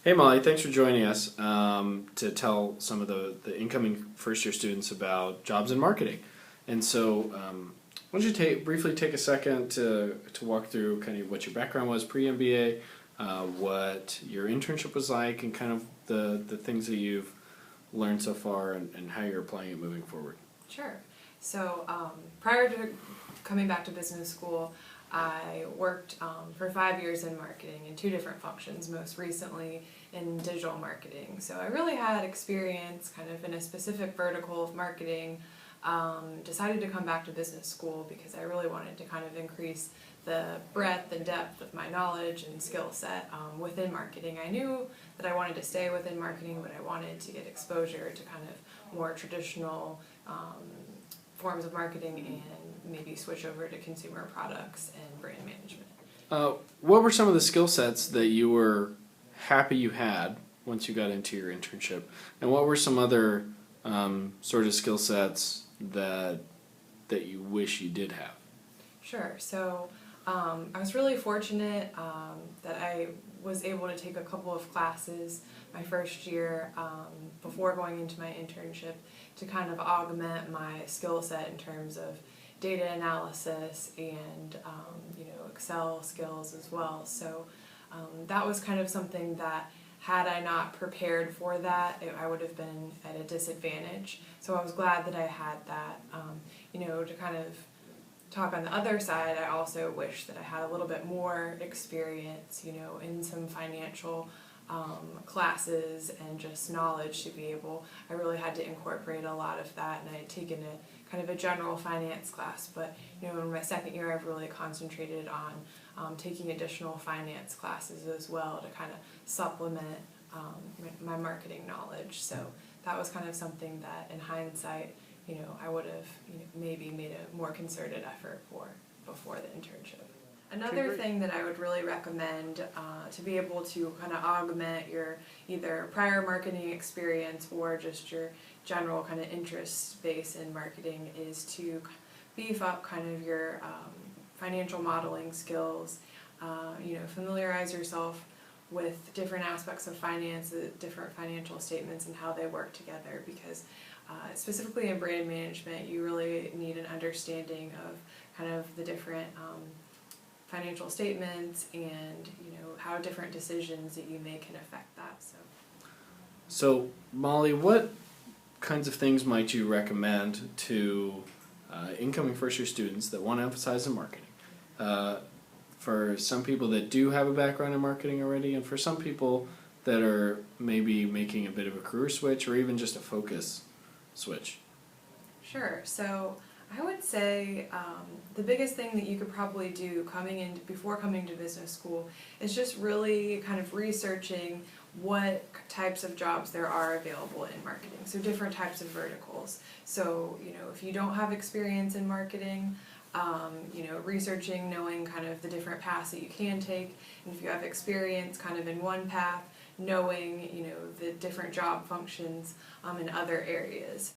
Hey Molly, thanks for joining us to tell some of the incoming first year students about jobs in marketing. And so, why don't you briefly take a second to walk through kind of what your background was pre-MBA, what your internship was like, and kind of the things that you've learned so far and how you're applying it moving forward. Sure. So prior to coming back to business school, I worked for 5 years in marketing in 2 different functions, most recently in digital marketing. So I really had experience kind of in a specific vertical of marketing. Decided to come back to business school because I really wanted to kind of increase the breadth and depth of my knowledge and skill set within marketing. I knew that I wanted to stay within marketing, but I wanted to get exposure to kind of more traditional forms of marketing and maybe switch over to consumer products and brand management. What were some of the skill sets that you were happy you had once you got into your internship, and what were some other sort of skill sets that you wish you did have? Sure. So I was really fortunate that I was able to take a couple of classes my first year before going into my internship to kind of augment my skill set in terms of data analysis and Excel skills as well. So that was kind of something that, had I not prepared for that, I would have been at a disadvantage. So I was glad that I had that. To kind of talk on the other side, I also wish that I had a little bit more experience, in some financial classes and just knowledge to be able. I really had to incorporate a lot of that, and I had taken a kind of a general finance class, but in my second year I've really concentrated on taking additional finance classes as well to kind of supplement my marketing knowledge. So that was kind of something that in hindsight I would have maybe made a more concerted effort for before the internship. Another thing that I would really recommend to be able to kind of augment your either prior marketing experience or just your general kind of interest base in marketing is to beef up kind of your financial modeling skills. Familiarize yourself with different aspects of finance, different financial statements and how they work together, because specifically in brand management you really need an understanding of kind of the different financial statements and how different decisions that you make can affect that. So Molly, what kinds of things might you recommend to incoming first year students that want to emphasize in marketing? For some people that do have a background in marketing already, and for some people that are maybe making a bit of a career switch or even just a focus switch? Sure. So I would say the biggest thing that you could probably do before coming to business school is just really kind of researching what types of jobs there are available in marketing. So different types of verticals. So if you don't have experience in marketing, researching, knowing kind of the different paths that you can take, and if you have experience kind of in one path, knowing the different job functions in other areas.